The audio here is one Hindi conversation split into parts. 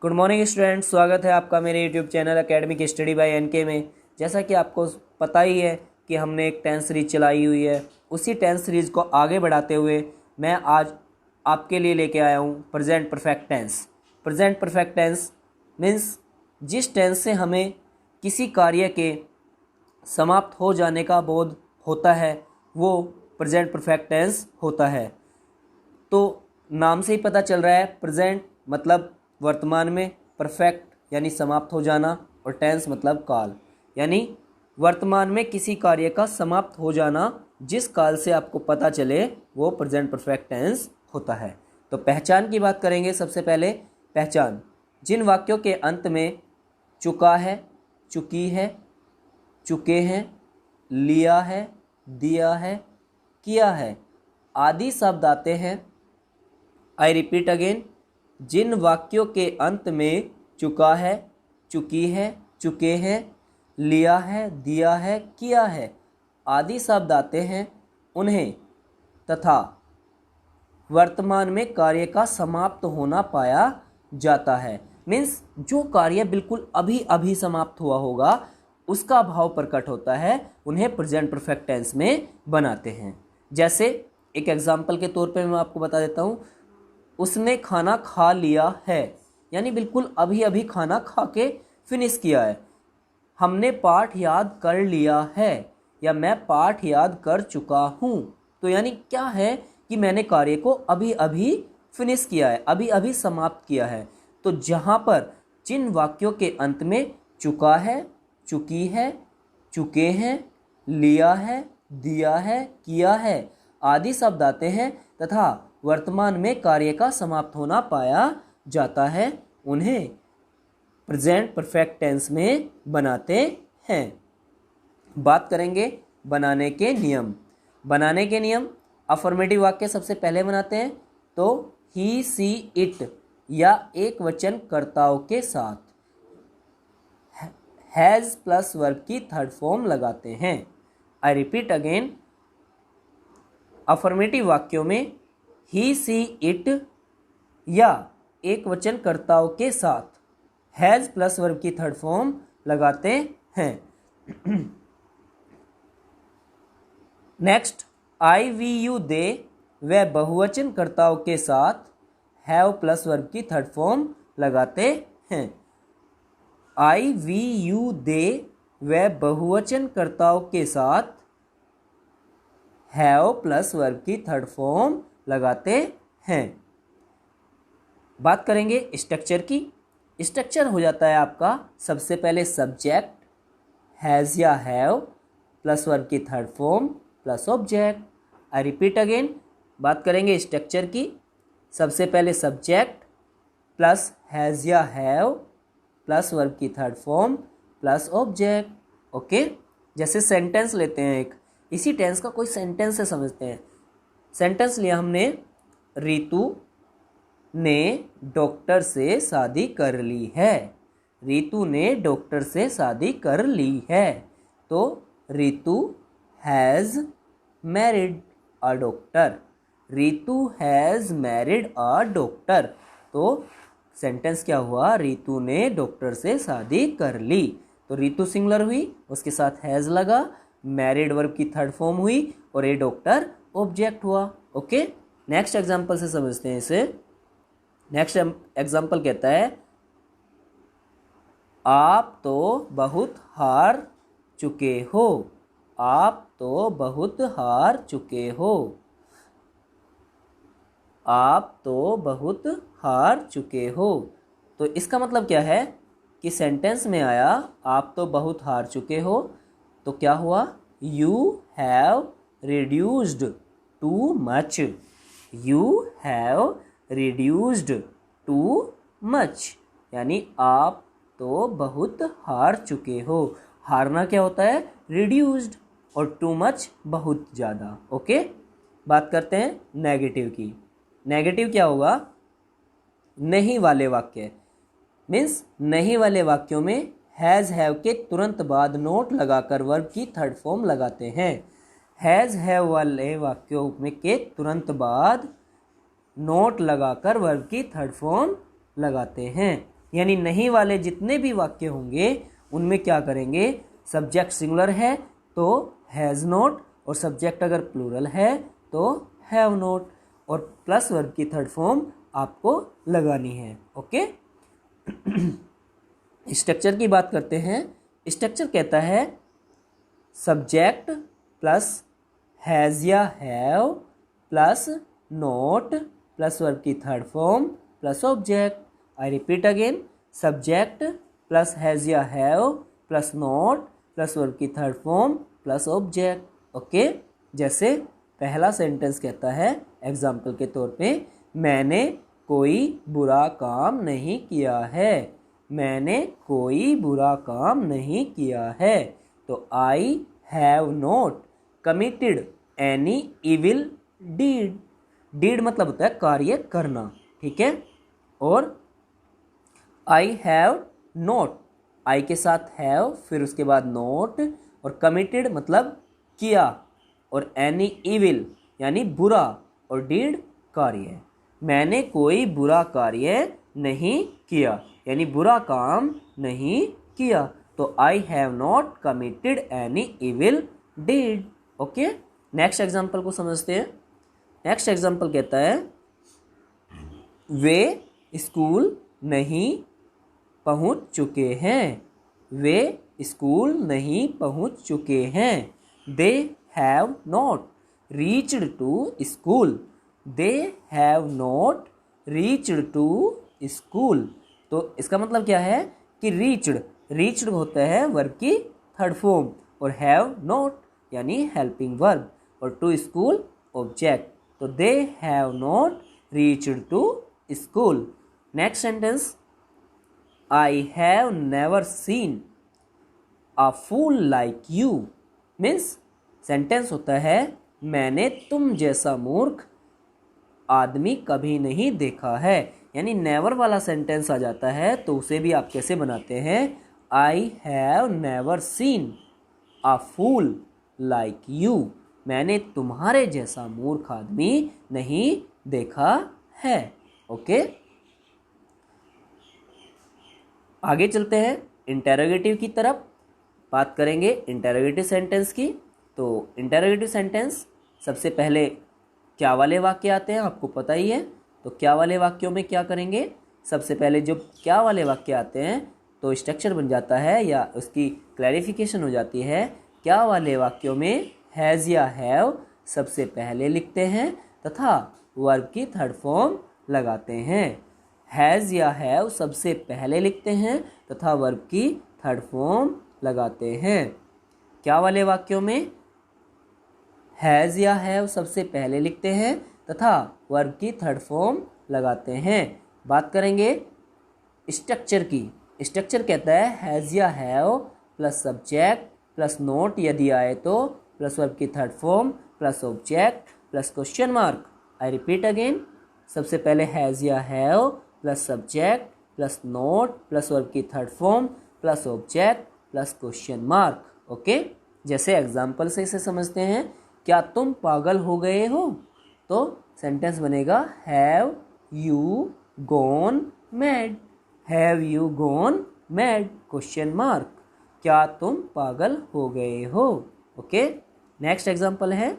गुड मॉर्निंग स्टूडेंट, स्वागत है आपका मेरे YouTube channel academic study by NK में। जैसा कि आपको पता ही है कि हमने एक टेंस सीरीज चलाई हुई है। उसी टेंस सीरीज को आगे बढ़ाते हुए मैं आज आपके लिए लेके आया हूँ present perfect tense. Present perfect tense means जिस टेंस से हमें किसी कार्य के समाप्त हो जाने का बोध होता है वो प्रेजेंट परफेक्ट टेंस होता है। तो नाम से ही पता चल रहा है, प्रेजेंट मतलब वर्तमान में, परफेक्ट यानी समाप्त हो जाना, और टेंस मतलब काल यानी वर्तमान में किसी कार्य का समाप्त हो जाना जिस काल से आपको पता चले वो प्रेजेंट परफेक्ट टेंस होता है। तो पहचान की बात करेंगे। सबसे पहले पहचान, जिन वाक्यों के अंत में चुका है, चुकी है, चुके हैं, लिया है, दिया है, किया है आदि शब्द आते हैं। आई रिपीट अगेन, जिन वाक्यों के अंत में चुका है, चुकी है, चुके हैं, लिया है, दिया है, किया है आदि शब्द आते हैं उन्हें तथा वर्तमान में कार्य का समाप्त होना पाया जाता है। मीन्स जो कार्य बिल्कुल अभी अभी समाप्त हुआ होगा उसका भाव प्रकट होता है, उन्हें प्रेजेंट परफेक्ट टेंस में बनाते हैं। जैसे एक एग्जाम्पल के तौर पे मैं आपको बता देता हूँ, उसने खाना खा लिया है यानी बिल्कुल अभी अभी खाना खा के फिनिश किया है। हमने पाठ याद कर लिया है या मैं पाठ याद कर चुका हूँ, तो यानी क्या है कि मैंने कार्य को अभी अभी फिनिश किया है, अभी अभी समाप्त किया है। तो जहाँ पर जिन वाक्यों के अंत में चुका है, चुकी है, चुके हैं, लिया है, दिया है, किया है आदि शब्द आते हैं तथा वर्तमान में कार्य का समाप्त होना पाया जाता है, उन्हें प्रेजेंट परफेक्ट टेंस में बनाते हैं। बात करेंगे बनाने के नियम। बनाने के नियम, अफर्मेटिव वाक्य सबसे पहले बनाते हैं तो ही, सी, इट या एक वचन कर्ताओं के साथ हैज प्लस वर्ब की थर्ड फॉर्म लगाते हैं। आई रिपीट अगेन, अफर्मेटिव वाक्यों में ही, सी, इट या एक वचन कर्ताओं के साथ हैज प्लस वर्ब की थर्ड फॉर्म लगाते हैं। नेक्स्ट, आई, वी, यू, दे व बहुवचन कर्ताओं के साथ हैव प्लस वर्ब की थर्ड फॉर्म लगाते हैं। आई, वी, यू, दे व बहुवचन कर्ताओं के साथ हैव प्लस वर्ब की थर्ड फॉर्म लगाते हैं। बात करेंगे स्ट्रक्चर की। स्ट्रक्चर हो जाता है आपका सबसे पहले सब्जेक्ट हैज़ या हैव प्लस वर्ब की third form plus object. I repeat again, बात करेंगे स्ट्रक्चर की। सबसे पहले सब्जेक्ट प्लस हैज़ या हैव प्लस वर्ब की third form plus object. Okay, जैसे सेंटेंस लेते हैं एक, इसी टेंस का कोई सेंटेंस से समझते हैं। सेंटेंस लिया हमने, रितु ने डॉक्टर से शादी कर ली है। रितु ने डॉक्टर से शादी कर ली है तो Ritu has married a doctor. Ritu has married a doctor. तो सेंटेंस क्या हुआ, रितु ने डॉक्टर से शादी कर ली। तो रितु सिंगुलर हुई, उसके साथ हैज़ लगा, मैरिड वर्ब की थर्ड फॉर्म हुई और ये डॉक्टर ऑब्जेक्ट हुआ। ओके, नेक्स्ट एग्जांपल से समझते हैं इसे। नेक्स्ट एग्जांपल कहता है, आप तो बहुत हार चुके हो। आप तो बहुत हार चुके हो। आप तो बहुत हार चुके हो। तो इसका मतलब क्या है कि सेंटेंस में आया आप तो बहुत हार चुके हो, तो क्या हुआ, you have reduced too much. You have reduced too much यानी आप तो बहुत हार चुके हो। हारना क्या होता है, रिड्यूस्ड, और टू मच बहुत ज़्यादा। ओके, बात करते हैं नेगेटिव की। नेगेटिव क्या होगा, नहीं वाले वाक्य। मीन्स नहीं वाले वाक्यों में हैज़ हैव के तुरंत बाद नोट लगाकर वर्ब की थर्ड फॉर्म लगाते हैं। हैज़ हैव वाले वाक्यों में के तुरंत बाद नोट लगाकर वर्ब की थर्ड फॉर्म लगाते हैं। यानी नहीं वाले जितने भी वाक्य होंगे उनमें क्या करेंगे, सब्जेक्ट सिंगुलर है तो हैज़ नॉट, और सब्जेक्ट अगर प्लूरल है तो हैव नॉट, और प्लस वर्ब की थर्ड फॉर्म आपको लगानी है। ओके। स्ट्रक्चर की बात करते हैं। स्ट्रक्चर कहता है सब्जेक्ट प्लस हैज़ या have plus not plus verb की third form plus object. I repeat again, subject plus has या have plus not plus verb की third form plus object. Okay. जैसे पहला सेंटेंस कहता है एग्जाम्पल के तौर पे, मैंने कोई बुरा काम नहीं किया है। मैंने कोई बुरा काम नहीं किया है। तो I have not committed any evil deed. Deed मतलब होता है कार्य करना, ठीक है। और आई हैव नॉट, आई के साथ हैव फिर उसके बाद नॉट, और कमिटेड मतलब किया, और एनी इविल यानी बुरा, और डीड कार्य। मैंने कोई बुरा कार्य नहीं किया यानी बुरा काम नहीं किया। तो I have not committed any evil deed. Okay. Next example को समझते हैं। नेक्स्ट एग्जाम्पल कहता है वे स्कूल नहीं पहुंच चुके हैं। वे स्कूल नहीं पहुंच चुके हैं। They have not reached to school. They have not reached to school. तो इसका मतलब क्या है कि रीच्ड होता है वर्ब की थर्ड फॉर्म, और हैव नॉट यानी हेल्पिंग वर्ब, और टू स्कूल ऑब्जेक्ट। तो they have not reached to school. Next sentence, I have never seen a fool like you. Means sentence होता है मैंने तुम जैसा मूर्ख आदमी कभी नहीं देखा है। यानी नेवर वाला सेंटेंस आ जाता है तो उसे भी आप कैसे बनाते हैं, I have never seen a fool like you. मैंने तुम्हारे जैसा मूर्ख आदमी नहीं देखा है। ओके। आगे चलते हैं इंटेरोगेटिव की तरफ, बात करेंगे इंटेरोगेटिव सेंटेंस की। तो इंटेरोगेटिव सेंटेंस सबसे पहले क्या वाले वाक्य आते हैं, आपको पता ही है। तो क्या वाले वाक्यों में क्या करेंगे, सबसे पहले जो क्या वाले वाक्य आते हैं तो स्ट्रक्चर बन जाता है या उसकी क्लैरिफिकेशन हो जाती है। क्या वाले वाक्यों में हैज़ या हैव सबसे पहले लिखते हैं तथा वर्ब की थर्ड फॉर्म लगाते हैं। हैज़ या हैव सबसे पहले लिखते हैं तथा वर्ब की थर्ड फॉर्म लगाते हैं। क्या वाले वाक्यों में हैज़ या हैव सबसे पहले लिखते हैं तथा वर्ब की थर्ड फॉर्म लगाते हैं। बात करेंगे स्ट्रक्चर की। स्ट्रक्चर कहता है हैज़ या have plus subject plus not यदि आए तो प्लस वर्ब की third form plus object plus question mark. I repeat again, सबसे पहले हैज़ या have plus subject plus not plus verb की third form plus object plus question mark. Okay. जैसे एग्जाम्पल से इसे समझते हैं, क्या तुम पागल हो गए हो? तो सेंटेंस बनेगा have you gone mad. Have you gone mad question mark. क्या तुम पागल हो गए हो? ओके। नेक्स्ट एग्जाम्पल है,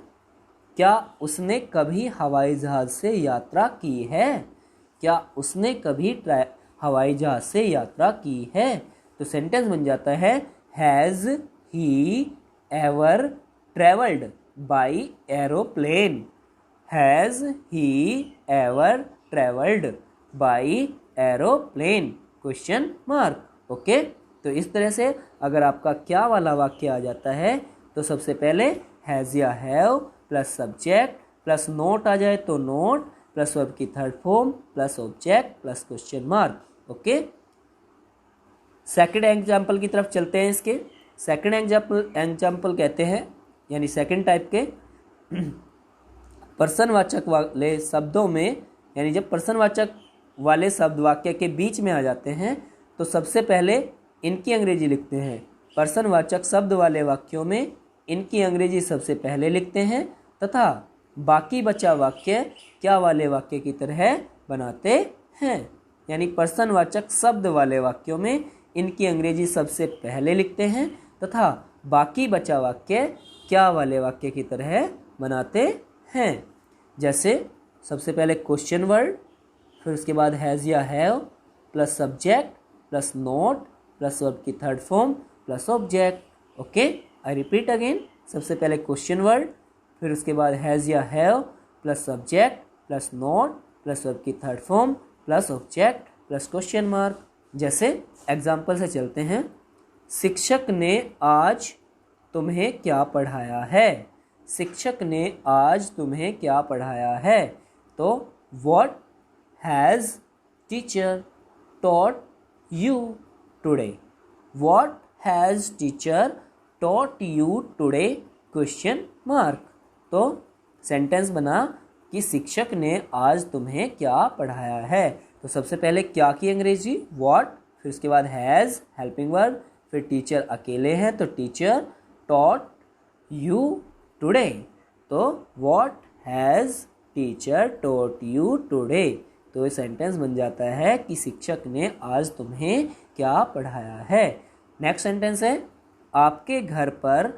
क्या उसने कभी हवाई जहाज से यात्रा की है? क्या उसने कभी हवाई जहाज से यात्रा की है? तो सेंटेंस बन जाता है has he ever travelled by aeroplane. Has he ever travelled by aeroplane question mark. Okay. तो इस तरह से अगर आपका क्या वाला वाक्य आ जाता है तो सबसे पहले हैज़ या have plus subject plus not आ जाए तो नोट प्लस वर्ब की third form plus object plus question mark. Okay. Second example की तरफ चलते हैं। इसके सेकंड एग्जाम्पल कहते हैं यानी सेकंड टाइप के पर्सनवाचक वाले शब्दों में, यानी जब पर्सनवाचक वाले शब्द वाक्य के बीच में आ जाते हैं तो सबसे पहले इनकी अंग्रेजी लिखते हैं। पर्सनवाचक शब्द वाले वाक्यों में इनकी अंग्रेजी सबसे पहले लिखते हैं तथा बाकी बचा वाक्य क्या वाले वाक्य की तरह बनाते हैं। यानी पर्सनवाचक शब्द वाले वाक्यों में इनकी अंग्रेजी सबसे पहले लिखते हैं तथा बाकी बचा वाक्य क्या वाले वाक्य की तरह बनाते हैं। जैसे सबसे पहले क्वेश्चन वर्ड, फिर उसके बाद हैज़ या have plus subject plus not plus verb की third form plus object. Okay, I repeat again. सबसे पहले क्वेश्चन वर्ड, फिर उसके बाद हैज़ या have plus subject plus not plus verb की third form plus object plus question mark. जैसे एग्जाम्पल से चलते हैं। शिक्षक ने आज तुम्हें क्या पढ़ाया है। शिक्षक ने आज तुम्हें क्या पढ़ाया है। तो what has teacher taught you today. What has teacher taught you today question mark. तो सेंटेंस बना कि शिक्षक ने आज तुम्हें क्या पढ़ाया है। तो सबसे पहले क्या की अंग्रेजी व्हाट, फिर उसके बाद हैज़ हेल्पिंग वर्ब, फिर टीचर अकेले हैं तो टीचर टॉट यू टुडे। तो what has teacher taught you today. तो ये सेंटेंस बन जाता है कि शिक्षक ने आज तुम्हें क्या पढ़ाया है। नेक्स्ट सेंटेंस है आपके घर पर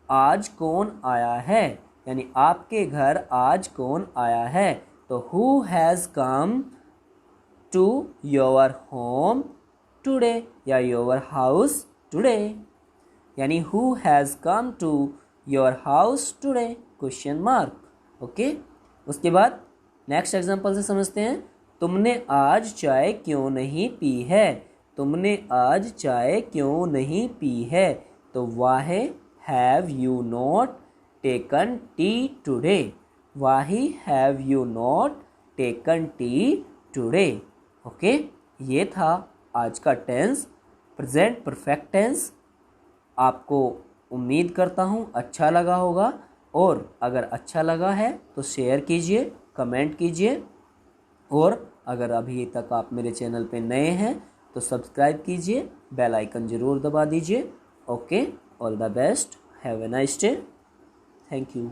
आज कौन आया है। यानी आपके घर आज कौन आया है। तो who has come to your home today या योर हाउस टुडे। यानी who has come to your house today question mark. Okay, उसके बाद नेक्स्ट एग्जांपल से समझते हैं। तुमने आज चाय क्यों नहीं पी है। तुमने आज चाय क्यों नहीं पी है। तो why have you not taken T today. Why have you not taken T today. Okay, ये था आज का टेंस, प्रेजेंट परफेक्ट टेंस। आपको उम्मीद करता हूँ अच्छा लगा होगा, और अगर अच्छा लगा है तो शेयर कीजिए, कमेंट कीजिए, और अगर अभी तक आप मेरे चैनल पे नए हैं तो सब्सक्राइब कीजिए, बेल आइकन ज़रूर दबा दीजिए। Okay, all the best, have a nice day, thank you.